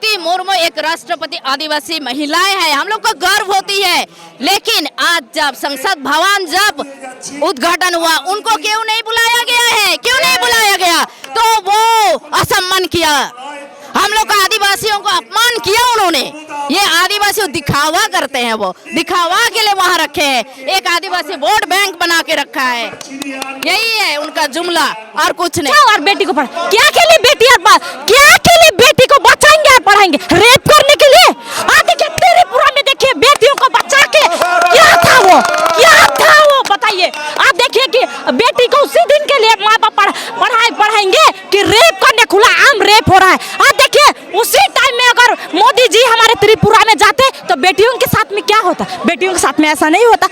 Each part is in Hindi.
द्रौपदी मुर्मू एक राष्ट्रपति आदिवासी महिलाएं हैं, हम लोग को गर्व होती है। लेकिन आज जब संसद भवन जब उद्घाटन हुआ, उनको क्यों नहीं बुलाया गया है? क्यों नहीं बुलाया गया? तो वो असम्मान किया, हम लोग का आदिवासियों को अपमान किया उन्होंने। ये आदिवासी दिखावा करते हैं, वो दिखावा के लिए वहाँ रखे हैं। एक आदिवासी वोट बैंक बना के रखा है, यही है उनका जुमला और कुछ नहीं। और बेटी को पढ़ क्या के लिए बेटी क्या के लिए बेटी को बचाएंगे और पढ़ाएंगे? रेप करने के लिए? देखिए त्रिपुरा में देखिए बेटियों को बचा के क्या था वो बताइए। आप देखिए कि बेटी को उसी दिन के लिए माँ बाप पढ़ाएंगे कि रेप करने खुला आम रेप हो रहा है। आप देखिए उसी टाइम में अगर मोदी जी हमारे त्रिपुरा में जाते तो बेटियों के साथ में क्या होता? बेटियों के साथ में ऐसा नहीं होता।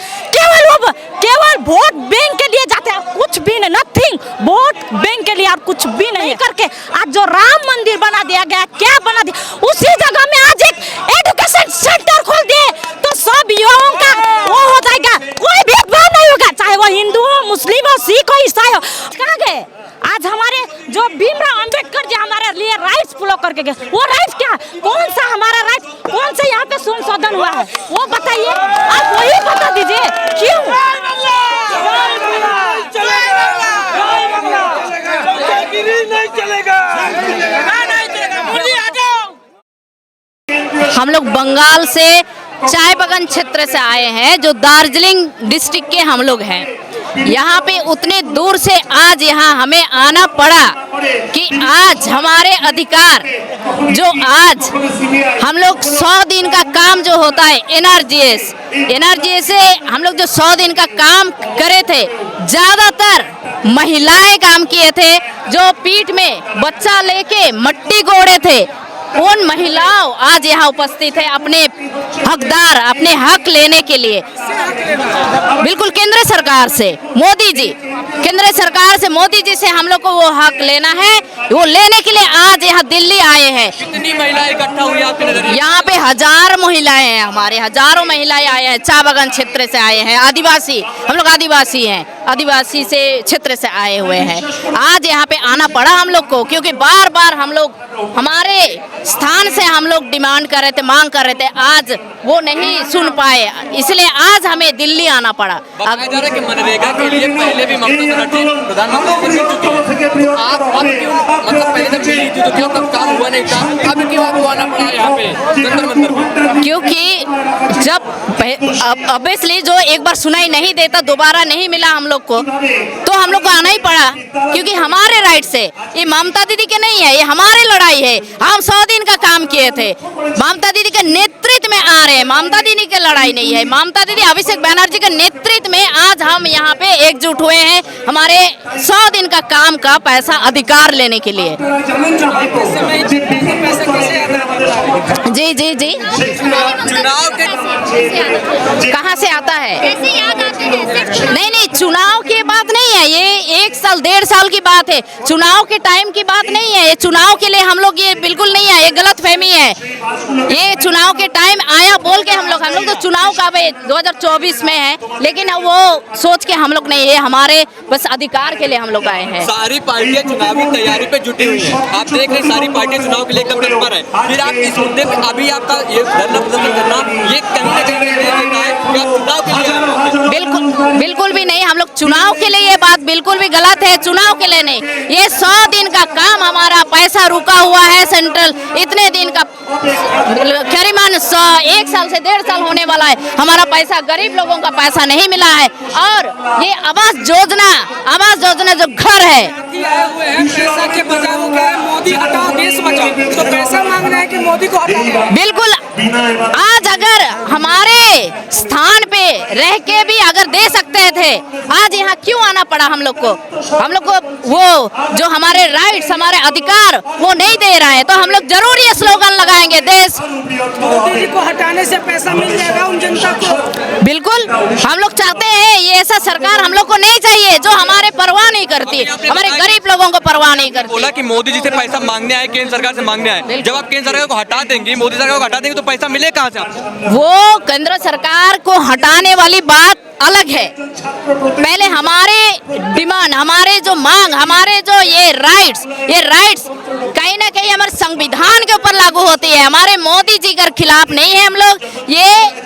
केवल वोट बैंक के लिए जाते हैं, कुछ भी नहीं, नथिंग, वोट बैंक के लिए आप कुछ भी नहीं करके आज जो राम मंदिर बना दिया गया, क्या बना दिया, उसी जगह में आज एक एजुकेशन सेंटर खोल दिए तो सब युवाओं का वो हो जाएगा, कोई भेदभाव नहीं होगा, चाहे वो हिंदू हो, मुस्लिम हो, सिख हो, ईसाई हो। कहाँ गए आज हमारे जो भीमराव अंबेडकर जी हमारे लिए राइट्स फ्लो करके गए? वो राइट्स क्या, कौन सा हमारा राइट, कौन सा यहाँ पे संशोधन हुआ है वो बताइए, आप वही बता दीजिए। क्यों हम लोग बंगाल से चाय बागान क्षेत्र से आए हैं, जो दार्जिलिंग डिस्ट्रिक्ट के हम लोग हैं। यहाँ पे उतने दूर से आज यहाँ हमें आना पड़ा कि आज हमारे अधिकार जो आज हम लोग 100 दिन का काम जो होता है एनआरजीएस से हम लोग जो 100 दिन का काम करे थे, ज़्यादातर महिलाएं काम किए थे, जो पीठ में बच्चा लेके मट्टी गोड़े थे। उन महिलाओं आज यहाँ उपस्थित है अपने हकदार, अपने हक लेने के लिए। बिल्कुल केंद्र सरकार से मोदी जी, केंद्र सरकार से मोदी जी से हम लोग को वो हक लेना है, वो लेने के लिए आज यहाँ दिल्ली आए हैं। कितनी महिलाएं इकट्ठा हुई आपके नजरिए? यहाँ पे हजारों महिलाएं हैं, हमारे हजारों महिलाएं आए हैं, चाय बागान क्षेत्र से आए हैं, आदिवासी, हम लोग आदिवासी हैं, आदिवासी से क्षेत्र से आए हुए हैं। आज यहाँ पे आना पड़ा हम लोग को, क्योंकि बार बार हम लोग हमारे स्थान से हम लोग डिमांड कर रहे थे, मांग कर रहे थे, आज वो नहीं सुन पाए, इसलिए आज हमें दिल्ली आना पड़ा। बताया जा रहा है कि मनरेगा के लिए पहले भी ममता बनर्जी प्रधानमंत्री बन चुकी है, आप अब क्यों, मतलब पहले जब मिली थी तो क्यों तब काम हुआ नहीं था, अब क्यों आपको आना पड़ा यहाँ पे जंतर मंतर? क्योंकि जब ऑब्वियसली जो एक बार सुनाई नहीं देता, दोबारा नहीं मिला हम लोग को, तो हम लोग को आना ही पड़ा, क्योंकि हमारे राइट से, ये ममता दीदी के नहीं है, ये हमारी लड़ाई है। हम 100 दिन का काम किए थे, ममता दीदी के नेतृत्व में आ रहे हैं, ममता दीदी की लड़ाई नहीं है, ममता दीदी अभिषेक बनर्जी के नेतृत्व में आज हम यहाँ पे एकजुट हुए हैं, हमारे 100 दिन का काम का पैसा अधिकार लेने के लिए। जी जी जी, चुनाव के कहाँ से आता है? नहीं, चुनाव की बात नहीं है, ये 1 साल 1.5 साल की बात है, चुनाव के टाइम की बात नहीं है। ये चुनाव के लिए हम लोग, ये बिल्कुल नहीं है, ये गलत फहमी है। ये चुनाव के टाइम आया बोल के हम लोग तो चुनाव का 2024 में है, लेकिन वो सोच के हम लोग नहीं, ये हमारे बस अधिकार के लिए हम लोग आए हैं। सारी पार्टियां चुनावी तैयारी पे जुटी हुई हैं, आप देख रहे हैं सारी पार्टियां चुनाव के लिए एकदम तत्पर है, फिर आप इस मुद्दे पे अभी आपका ये धरना प्रदर्शन करना, ये कहीं ना कहीं देता है कि आप चुनाव के लिए? बिल्कुल भी नहीं, हम लोग चुनाव के लिए, ये बात बिल्कुल भी गलत है, चुनाव के लिए नहीं। ये 100 दिन का काम, हमारा पैसा रुका हुआ है सेंट्रल, इतने दिन का करीबन 1 साल से 1.5 साल होने वाला है, हमारा पैसा, गरीब लोगों का पैसा नहीं मिला है। और ये आवास योजना जो घर है, पैसा के बचाओ क्या है, मोदी हटाओ देश बचाओ, तो पैसा मांग रहे हैं कि मोदी को हटाओ। बिल्कुल, आज अगर हमारे स्थान पे रह के भी अगर दे सकते थे, आज यहाँ क्यों आना पड़ा हम लोग को? वो जो हमारे राइट्स, हमारे अधिकार वो नहीं दे रहा है, तो हम लोग जरूर ये स्लोगन लगाएंगे, देश मोदी जी को हटाने से पैसा मिल जाएगा उन जनता को। बिल्कुल हम लोग चाहते हैं ये ऐसा सरकार हम लोग को नहीं चाहिए जो हमारे परवाह नहीं करती, हमारे गरीब लोगों को परवाह नहीं करती। बोला कि मोदी जी से पैसा मांगने आए, केंद्र सरकार से मांगने आए। जब आप केंद्र सरकार को हटा देंगी, मोदी सरकार को हटा देंगे, तो पैसा मिले कहाँ से आपको? वो केंद्र सरकार को हटाने वाली बात अलग है। पहले हमारे डिमांड, हमारे जो मांग, हमारे जो ये राइट्स कहीं ना कहीं हमारे संविधान के ऊपर लागू होती है। हमारे मोदी जी के खिलाफ नहीं है हम लोग, ये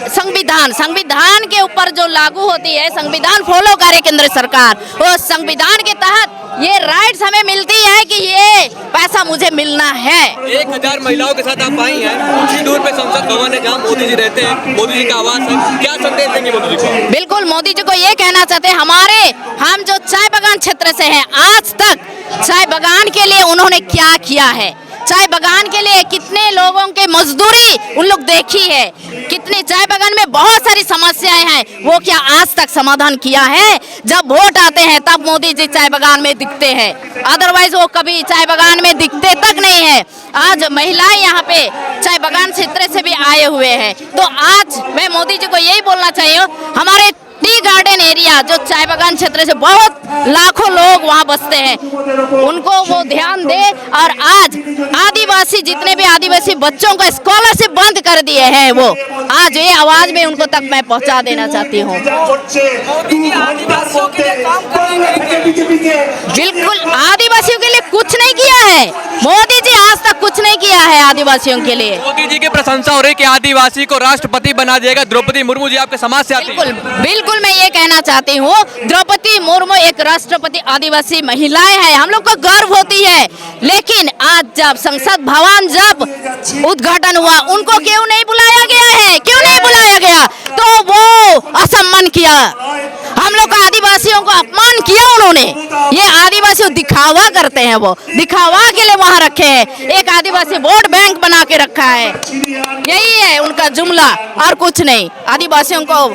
संविधान के ऊपर जो लागू होती है, संविधान फॉलो करे केंद्र सरकार, वो संविधान के तहत ये राइट्स हमें मिलती है कि ये पैसा मुझे मिलना है। 1000 महिलाओं के साथ आप आई हैं, उसी दूर पे संसद भवन है जहाँ मोदी जी रहते हैं, मोदी जी का आवास है। क्या संदेश देंगे मोदी जी को? बिल्कुल मोदी जी को ये कहना चाहते हैं, हम जो चाय बागान क्षेत्र से हैं, आज तक चाय बागान के लिए उन्होंने क्या किया है, चाय बागान के लिए कितने लोगों के मजदूरी उन लोग देखी है, कितने चाय बागान में बहुत सारी समस्याएं हैं, वो क्या आज तक समाधान किया है? जब वोट आते हैं तब मोदी जी चाय बागान में दिखते हैं, अदरवाइज वो कभी चाय बागान में दिखते तक नहीं है। आज महिलाएं यहाँ पे चाय बागान क्षेत्र से भी आए हुए हैं, तो आज मैं मोदी जी को यही बोलना चाहिए, हमारे टी गार्डन एरिया जो चाय बागान क्षेत्र से बहुत लाखों लोग वहाँ बसते हैं, उनको वो ध्यान दे। और आज आदिवासी जितने भी आदिवासी बच्चों को स्कॉलरशिप बंद कर दिए हैं, वो आज ये आवाज में उनको तक मैं पहुँचा देना चाहती हूँ। आदिवासियों के लिए काम बिल्कुल आदिवासियों के लिए कुछ नहीं किया है मोदी जी, आज तक कुछ नहीं किया है आदिवासियों के लिए। मोदी जी की प्रशंसा हो रही है कि आदिवासी को राष्ट्रपति बना दिएगा। द्रौपदी मुर्मू जी आपके समाज से आती हैं। बिल्कुल मैं ये कहना चाहती हूँ, द्रौपदी मुर्मू एक राष्ट्रपति आदिवासी महिलाएं हैं, हम लोग को गर्व होती है। लेकिन आज जब संसद भवन जब उद्घाटन हुआ, उनको क्यों नहीं बुलाया गया है? क्यों नहीं बुलाया गया? तो वो असम्मान किया, हम लोग का आदिवासियों को अपमान किया उन्होंने। ये आदिवासी दिखावा करते हैं, वो दिखावा के लिए वहाँ रखे हैं, एक आदिवासी वोट बैंक बना के रखा है, यही है उनका जुमला और कुछ नहीं। आदिवासियों को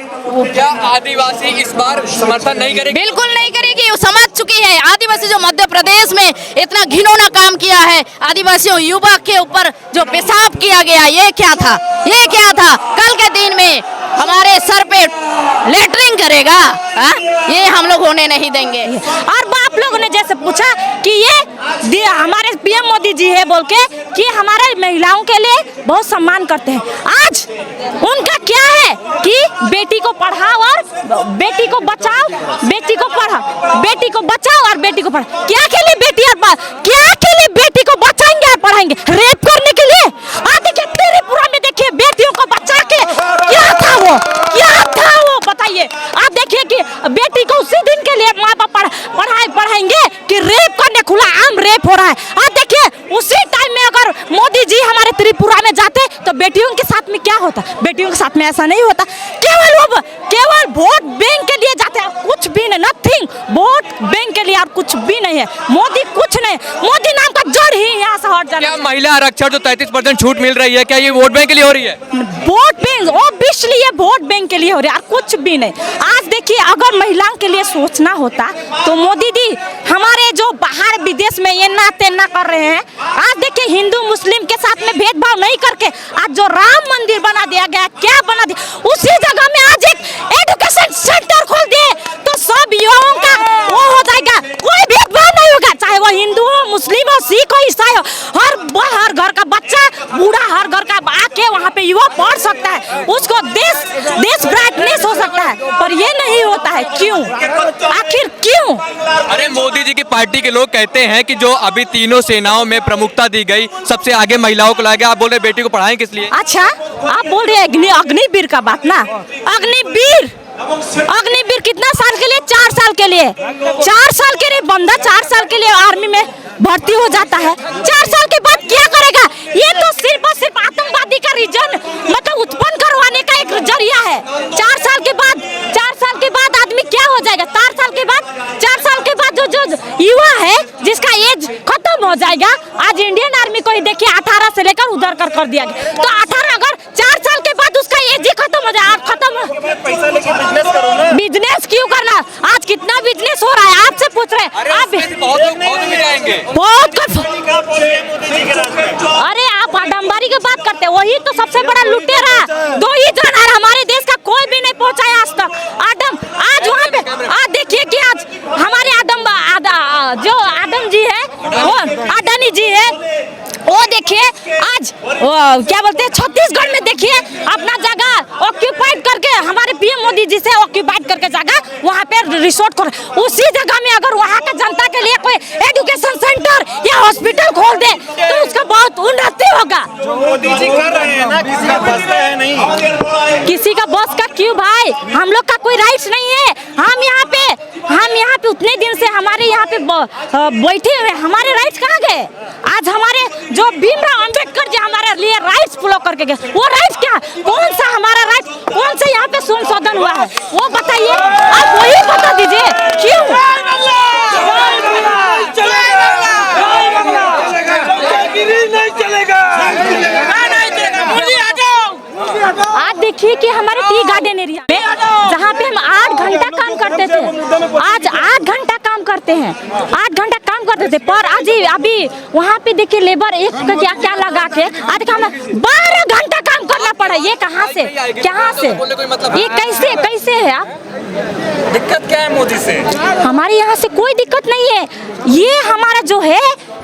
क्या आदिवासी इस बार समर्थन नहीं करेगी? बिल्कुल नहीं करेगी, वो समझ चुकी है। आदिवासी जो मध्य प्रदेश में इतना घिनौना काम किया है, आदिवासियों युवा के ऊपर जो पेशाब किया गया, ये क्या था? ये क्या था? कल के दिन में हमारे सर पे लेटरिंग करेगा, ये हम लोग होने नहीं देंगे। और आप लोगों ने जैसे पूछा कि ये हमारे पीएम मोदी जी है बोल के कि हमारे महिलाओं के लिए बहुत सम्मान करते हैं। आज उनका क्या है कि बेटी को पढ़ाओ और बेटी को बचाओ, बेटी को पढ़ाओ, बेटी को बचाओ और बेटी को पढ़ाओ। क्या के लिए बेटी और क्या के लिए बेटी को बचाएंगे और पढ़ाएंगे? रेप करने के लिए? देखिए त्रिपुरा में देखिए बेटियों को बचा के क्या था वो बताइए। आप देखिए कि बेटी को उसी दिन के लिए माँ बाप पढ़ाएंगे कि रेप करने खुला आम रेप हो रहा है। आप देखिए उसी टाइम में अगर मोदी जी हमारे त्रिपुरा में जाते तो बेटियों के साथ में क्या होता? बेटियों के साथ में ऐसा नहीं होता। केवल वोट बैंक के लिए जाते हैं, कुछ भी नहीं, नथिंग। वोट बैंक के लिए आप कुछ भी नहीं है। मोदी कुछ नहीं, मोदी नाम का जड़ ही यहाँ से हट जाना। क्या महिला आरक्षण जो 33% छूट मिल रही है, क्या ये वोट बैंक के लिए हो रही है? वोट बैंक ऑब्वियसली ये वोट बैंक के लिए हो रहा है और कुछ भी नहीं। आज देखिए अगर महिलाओं के लिए सोचना होता तो मोदी जी हमारे जो बाहर विदेश में ये ना तेना कर रहे हैं। आज देखिए हिंदू मुस्लिम के साथ में भेदभाव नहीं करके आज जो राम मंदिर बना दिया गया, क्या बना दिया, उसी जगह में आज एक एजुकेशन सेंटर खोल दिए तो सब युवाओं का वो हो जाएगा, कोई भेदभाव नहीं होगा, चाहे वो हिंदू हो, मुस्लिम हो, सिख हो, ईसाई हो। हर घर का बच्चा, बूढ़ा हर घर का आके वहाँ पे युवा पढ़ सकता है, उसको देश ब्राइटनेस हो सकता है। पर ये नहीं होता है, क्यों? आखिर क्यों? अरे मोदी जी की पार्टी के लोग कहते हैं कि जो अभी तीनों सेनाओं में प्रमुखता दी गई, सबसे आगे महिलाओं को लाया गया। आप बोल रहे बेटी को पढ़ाएं किस लिए? अच्छा आप बोल रहे हैं अग्निवीर का बात ना? अग्निवीर कितना साल के लिए? 4 साल के लिए। 4 साल के लिए बंदा 4 साल के लिए आर्मी में भर्ती हो जाता है। 4 साल के बाद क्या करेगा? ये तो सिर्फ और सिर्फ आतंकवादी का रीजन मतलब उत्पन्न करवाने का एक जरिया है। 4 साल के बाद आदमी क्या हो जाएगा? 4 साल के बाद जो युवा है जिसका एज खत्म हो जाएगा। आज इंडियन आर्मी को ही देखिए 18 से लेकर उधर कर दिया गया। तो 18 अगर 4 साल के बाद उसका एज ही खत्म हो जाए, बिजनेस क्यों करना? आज कितना बिजनेस हो रहा है आपसे पूछ रहे हैं। अरे आप आडम्बरी की बात करते हैं, वही तो सबसे बड़ा लुटेरा। 2 ही जन हमारे देश का कोई भी नहीं पहुंचा है आज तक। आज क्या बोलते हैं छत्तीसगढ़ में देखिए अपना जगह ऑक्यूपाइड करके हमारे पीएम मोदी जी से ऑक्यूपाइड करके जगह वहाँ पे रिसोर्ट कर, उसी जगह में अगर वहाँ का जनता के लिए कोई एजुकेशन सेंटर या हॉस्पिटल खोल दे तो उसका बहुत उन्नति होगा। जो मोदी जी कर रहे हैं ना, किसी का बस का है नहीं। किसी का बस का क्यों भाई, हम लोग का कोई राइट्स नहीं है। हम यहाँ पे उतने दिन से हमारे यहाँ पे बैठे हुए, हमारे राइट्स कहाँ गए? आज हमारे जो भीमराव अंबेडकर जी हमारे लिए राइट्स फॉलो करके गए, वो राइट्स क्या, कौन सा हमारा राइट, कौन से यहाँ पे संशोधन हुआ है वो बताइए, आप वही बता दीजिए क्यों? आज देखिए कि हमारे टी गार्डन एरिया में जहाँ पे हम 8 घंटा काम करते थे, आज 8 घंटा काम करते हैं, 8 घंटा काम करते थे, पर आज अभी वहाँ पे देखिए लेबर एक का क्या लगा के आज हमें 12 घंटा काम करना पड़ा। ये कहाँ से, ये कैसे है? आप दिक्कत क्या है मोदी से? हमारे यहाँ से कोई दिक्कत नहीं है। ये हमारा जो है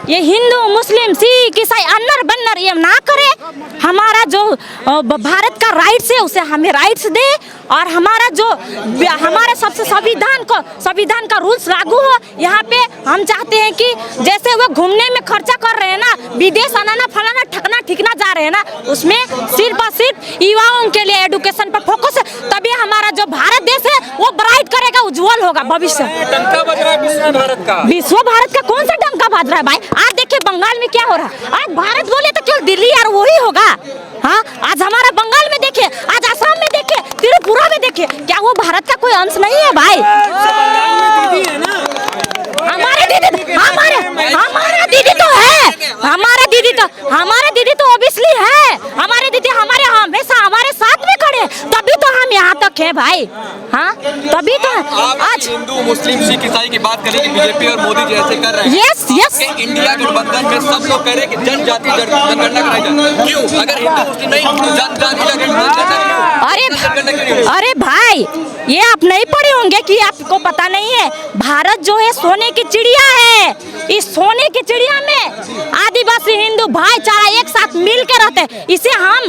ये हिंदू मुस्लिम सिख ईसाई अन्नर बन्नर ये ना करे। हमारा जो भारत का राइट्स है उसे हमें राइट्स दे, और हमारा जो हमारे सबसे संविधान का रूल्स लागू हो। यहाँ पे हम चाहते हैं कि जैसे वो घूमने में खर्चा कर रहे हैं ना, विदेश आना फलाना ठकना ठिकना जा रहे हैं ना, उसमें सिर्फ और सिर्फ युवाओं के लिए एडुकेशन पर फोकस है, तभी हमारा जो भारत देश है वो ब्राइट करेगा, उज्जवल होगा भविष्य। डंका बज रहा है विश्व भारत का कौन सा डंका बज रहा है भाई? आज देखिए बंगाल में क्या हो रहा है। आज भारत बोले तो केवल दिल्ली और वही होगा। हाँ, आज हमारा बंगाल में देखिए, आज आसाम में देखिए, त्रिपुरा में देखिए, क्या वो भारत का कोई अंश नहीं है भाई? हमारा दीदी तो ओबियसली है, हमारे दीदी हमेशा हमारे साथ में खड़े, तभी तो हम यहाँ तक है भाई। हाँ, तभी तो आज हिंदू मुस्लिम सिख ईसाई की बात करें कि बीजेपी और मोदी जी ऐसे कर रहे हैं। यस इंडिया गठबंधन में सब लोग कह रहे हैं कि जनजाति जनगणना कराई जाए। क्यों? अगर हिंदू मुस्लिम नहीं तो जनजाति जनगणना। अरे भाई, ये आप नहीं पढ़े होंगे कि आपको पता नहीं है? भारत जो है सोने की चिड़िया है। इस सोने की चिड़िया में आदिवासी हिंदू भाईचारा एक साथ मिल के रहते हैं। इसे हम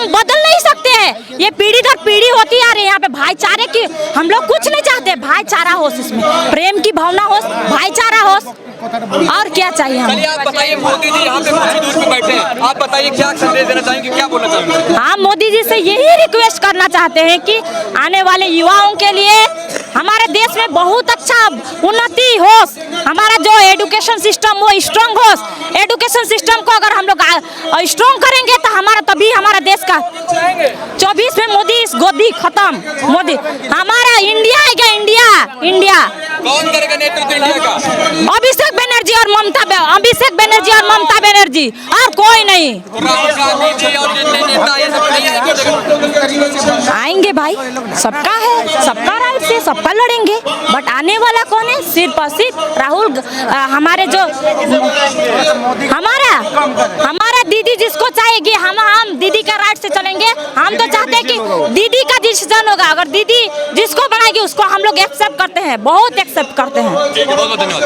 बदल नहीं सकते हैं। ये पीढ़ी दर पीढ़ी होती आ रही है। यहाँ पे भाईचारे की हम लोग कुछ नहीं चाहते, भाईचारा हो, इसमें प्रेम की भावना हो, भाईचारा हो, और क्या चाहिए हमें? चलिए आप बताइए, मोदी जी यहाँ पे कुछ दूर पे बैठे हैं, आप बताइए क्या संदेश देना चाहेंगे, क्या बोलना चाहेंगे? हम मोदी जी से यही रिक्वेस्ट करना चाहते हैं कि आने वाले युवाओं के लिए हमारे देश में बहुत अच्छा उन्नति हो, हमारा जो एजुकेशन सिस्टम वो स्ट्रॉन्ग हो। एजुकेशन सिस्टम को अगर हम लोग स्ट्रॉन्ग करेंगे तो तभी हमारा देश का 24 में मोदी इस गोदी खत्म। मोदी हमारा इंडिया है क्या? इंडिया कौन करेगा नेतृत्व इंडिया का? अभिषेक बनर्जी और ममता बनर्जी, और कोई नहीं। राहुल गांधी जी और जितने नेता ये सब नहीं आएंगे? आएंगे भाई, सबका है, सबका राइट से सबका लड़ेंगे, बट आने वाला कौन है? सिर्फ और सिर्फ राहुल। हमारे जो हमारा दीदी जिसको चाहेगी, हम दीदी का राइट से चलेंगे। हम तो चाहते हैं कि दीदी का डिसीजन होगा, अगर दीदी जिसको बनाएगी उसको हम लोग एक्सेप्ट करते हैं, बहुत एक्सेप्ट करते हैं। बहुत बहुत धन्यवाद।